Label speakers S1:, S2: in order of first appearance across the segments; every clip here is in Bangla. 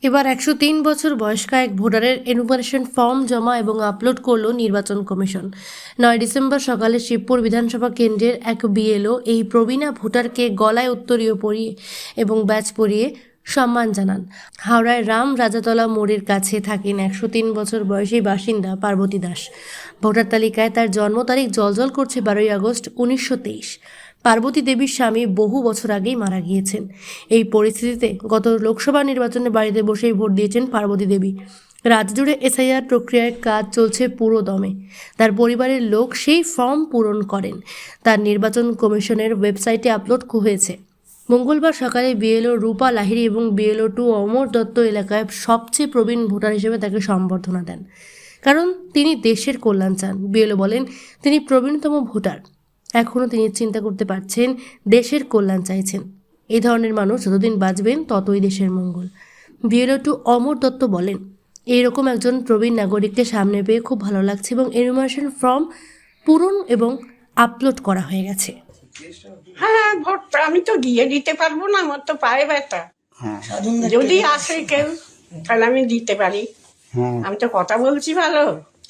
S1: এবার 103 বছর বয়স্ক এক ভোটারের এনুমারেশন ফর্ম জমা এবং আপলোড করল নির্বাচন কমিশন। 9 ডিসেম্বর সকালে শিবপুর বিধানসভা কেন্দ্রের এক বিএলও এই প্রবীণা ভোটারকে গলায় উত্তরীয় পরিয়ে এবং ব্যাজ পরিয়ে সম্মান জানান। হাওড়ায় রাম রাজাতলা মোড়ের কাছে থাকেন 103 বছর বয়সী বাসিন্দা পার্বতী দাস। ভোটার তালিকায় তার জন্ম তারিখ জ্বলজ্বল করছে 12 আগস্ট 1923। পার্বতী দেবীর স্বামী বহু বছর আগেই মারা গিয়েছেন। এই পরিস্থিতিতে গত লোকসভা নির্বাচনে বাড়িতে বসেই ভোট দিয়েছেন পার্বতী দেবী। রাজ্যজুড়ে এসআইআর প্রক্রিয়ার কাজ চলছে পুরো দমে। তার পরিবারের লোক সেই ফর্ম পূরণ করেন। তার নির্বাচন কমিশনের ওয়েবসাইটে আপলোড হয়েছে। মঙ্গলবার সকালে বিএলও রূপা লাহিড়ী এবং বিএলও 2 অমর দত্ত এলাকায় সবচেয়ে প্রবীণ ভোটার হিসেবে তাকে সম্বর্ধনা দেন, কারণ তিনি দেশের কল্যাণ চান। বিএলও বলেন তিনি প্রবীণতম ভোটার, এখনও তিনি চিন্তা করতে পারছেন, দেশের কল্যাণ চাইছেন। এই ধরনের মানুষ যতদিন বাঁচবেন ততই দেশের মঙ্গল। বিএলও 2 অমর দত্ত বলেন এইরকম একজন প্রবীণ নাগরিককে সামনে পেয়ে খুব ভালো লাগছে এবং এনুমারেশন ফর্ম পূরণ এবং আপলোড করা হয়ে গেছে।
S2: হ্যাঁ, ভোটটা আমি তো গিয়ে দিতে পারবো না, আমার তো পায়ে ব্যথা। যদি আসে কেউ তাহলে আমি দিতে পারি। আমি তো কথা বলছি ভালো,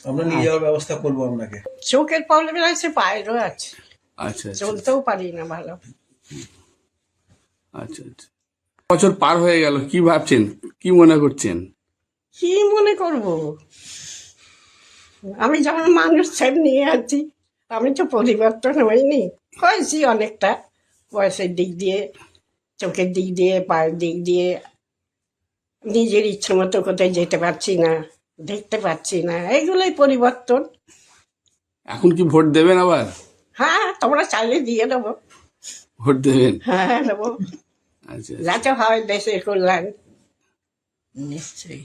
S3: আমরা নিয়ে যাওয়ার ব্যবস্থা করবো আপনাকে।
S2: চোখের প্রবলেম আছে, পায়েরও আছে,
S4: আচ্ছা
S2: চলতেও পারি না ভালো।
S4: আচ্ছা আচ্ছা বছর পার হয়ে গেল, কি ভাবছেন, কি মনে করছেন?
S2: কি মনে করব, আমি যখন মানুষ ছেড়ে নিয়ে আছি, আমি তো পরিবর্তন হইনি, হয়েছি অনেকটা বয়সের দিক দিয়ে, চোখের দিক দিয়ে, পায়ের দিক দিয়ে, নিজের ইচ্ছে মতো কোথায় যেতে পারছি না, দেখতে পাচ্ছি না, এগুলোই পরিবর্তন।
S4: এখন কি ভোট দেবেন আবার?
S2: হ্যাঁ, তোমরা চাইলে দিয়ে দেবো।
S4: ভোট দেবেন?
S2: হ্যাঁ, দেবো।
S4: আচ্ছা
S2: যাতে হয় দেশের কল্যাণ। নিশ্চয়ই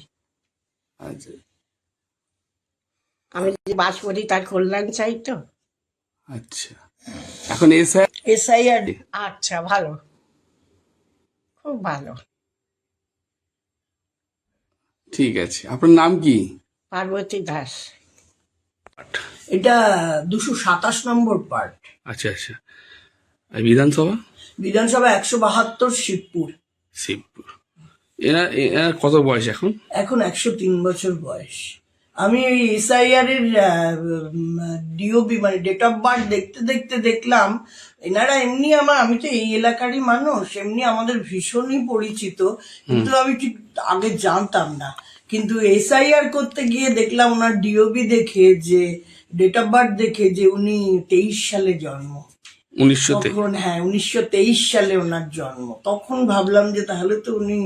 S4: আচ্ছা
S2: আমি যে বাস করি তার কল্যাণ চাই তো।
S4: আচ্ছা এখন
S2: এসআইআর আচ্ছা, ভালো, খুব ভালো।
S4: ঠিক আছে, আপনার নাম কি?
S2: পার্বতী দাস।
S5: এটা 227 নম্বর পার্ট।
S4: আচ্ছা আচ্ছা আর বিধানসভা?
S5: বিধানসভা 172, শিবপুর।
S4: শিবপুর। এনার কত বয়স এখন?
S5: এখন 103 বছর বয়স। আমি এসআইআর এর ডিওবি মানে ডেট অফ বার্থ দেখতে দেখতে দেখলাম এনারা এমনি আমি তো এই এলাকারই মানুষ, এমনি আমাদের ভীষণই পরিচিত, কিন্তু আমি ঠিক আগে জানতাম না। কিন্তু এসআইআর করতে গিয়ে দেখলাম ওনার ডিওবি দেখে, যে ডেট অফ বার্থ দেখে, যে উনি 23 সালে জন্ম।
S4: 1923?
S5: তখন হ্যাঁ, 1923 সালে ওনার জন্ম। তখন ভাবলাম যে তাহলে তো উনি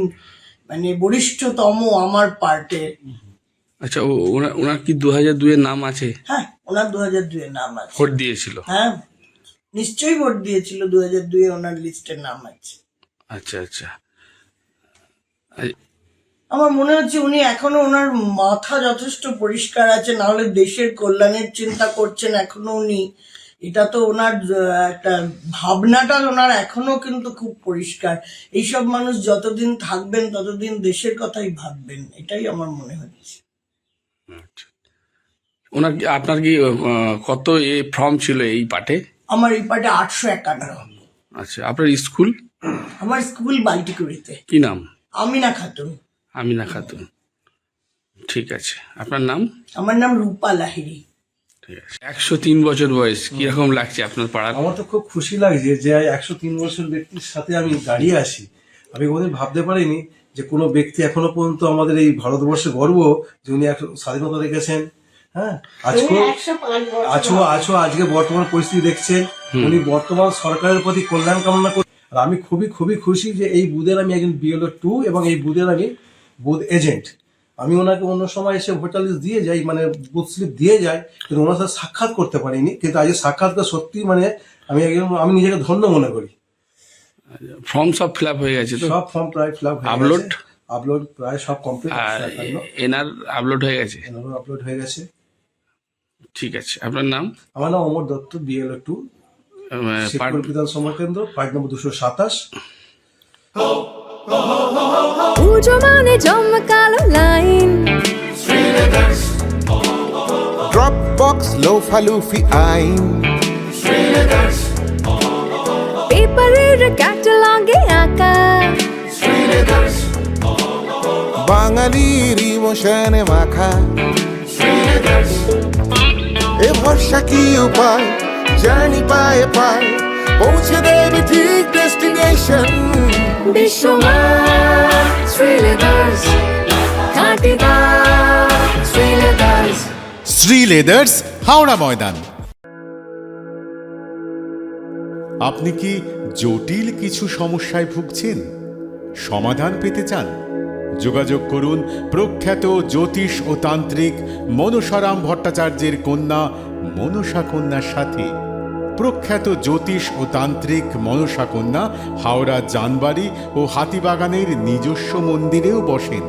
S5: মানে বরিষ্ঠতম আমার পার্টে।
S4: আচ্ছা, ওনার কি 2002 এর নাম আছে?
S5: হ্যাঁ, ওনার 2002 এর নাম আছে।
S4: ভোট দিয়েছিল?
S5: হ্যাঁ, নিশ্চয়ই ভোট দিয়েছিল। 2002 এ ওনার লিস্টের নাম আছে।
S4: আচ্ছা আচ্ছা
S5: আমার মনে হচ্ছে উনি এখনো, ওনার মাথা যথেষ্ট পরিষ্কার আছে, না হলে দেশের কল্যাণের চিন্তা করছেন এখনো উনি। এটা তো ওনার একটা ভাবনাটা ওনার এখনো কিন্তু খুব পরিষ্কার। এইসব মানুষ যতদিন থাকবেন ততদিন দেশের কথাই ভাববেন, এটাই আমার মনে হচ্ছে।
S4: আপনার কি কত ফর্ম ছিল এই পার্টে?
S5: আমার এই পার্টে 851।
S4: আচ্ছা, আপনার স্কুল?
S5: আমার স্কুল বাল্টিকুড়িতে।
S4: কি নাম?
S5: আমিনা খাতুন।
S4: আমিনা খাতুন। ঠিক আছে, আপনার নাম?
S5: আমার নাম রূপা লাহিড়ী।
S4: ঠিক আছে। 103 বছর বয়স, কিরকম লাগছে আপনার পাড়ার?
S3: আমার তো খুব খুশি লাগছে যে 103 বছর ব্যক্তির সাথে আমি দাঁড়িয়ে আছি। আমি কোনোদিন ভাবতে পারিনি যে কোনো ব্যক্তি এখনো পর্যন্ত আমাদের এই ভারতবর্ষে গর্ব যে উনি স্বাধীনতা রেখেছেন। হ্যাঁ, আজকে বর্তমান পরিস্থিতি দেখছেন, উনি বর্তমান সরকারের প্রতি কল্যাণ কামনা করেন। আর আমি খুবই খুবই খুশি যে এই বুথের আমি একজন বিএলও 2 এবং এই বুথের আমি বুথ এজেন্ট। আমি ওনাকে অন্য সময় এসে ভোটার লিস্ট দিয়ে যাই, মানে বুথ স্লিপ দিয়ে যাই, কিন্তু ওনার সাথে সাক্ষাৎ করতে পারিনি। কিন্তু আজকে সাক্ষাৎটা সত্যি মানে আমি নিজেকে ধন্য মনে করি।
S4: ফর্ম সব ফিল আপ হয়ে গেছে তো?
S3: সব ফর্ম প্রায় ফিল আপ হয়ে গেছে। আপলোড প্রায় সব কমপ্লিট।
S4: আর এনার আপলোড হয়ে গেছে?
S3: এনারও আপলোড হয়ে গেছে।
S4: ঠিক আছে, আপনার নাম?
S3: আমার নাম অমর দত্ত, বিএলও 2, শিবপুর বিধানসভা কেন্দ্র, পার্ট নম্বর 227।
S6: পুজো মানে জমকালো লাইন,
S7: Dropbox লোফালুফি আইন,
S6: পেপারের ক্যাটালগে আঁকা,
S7: বাঙালির ইমোশনে মাখা শ্রীলেদার্স। এ ভরসা কি উপায়, জার্নি পায়ে পায় পৌঁছে দেবে ঠিক ডেস্টিনেশন।
S6: বিশ্বমান শ্রীলেদার্স, খাঁটি দাম শ্রীলেদার্স।
S8: শ্রীলেদার্স, হাওড়া ময়দান। আপনি কি জটিল কিছু সমস্যায় ভুগছেন, সমাধান পেতে চান? যোগাযোগ করুন প্রখ্যাত জ্যোতিষ ও তান্ত্রিক মনসারাম ভট্টাচার্যের কন্যা মনসা কন্যার সাথে। প্রখ্যাত জ্যোতিষ ও তান্ত্রিক মনসা কন্যা হাওড়া জানবাড়ি ও হাতিবাগানের নিজস্ব মন্দিরেও বসেন।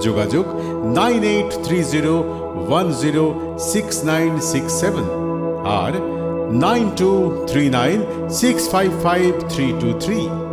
S8: যোগাযোগ 9830106967 আর 9239655323।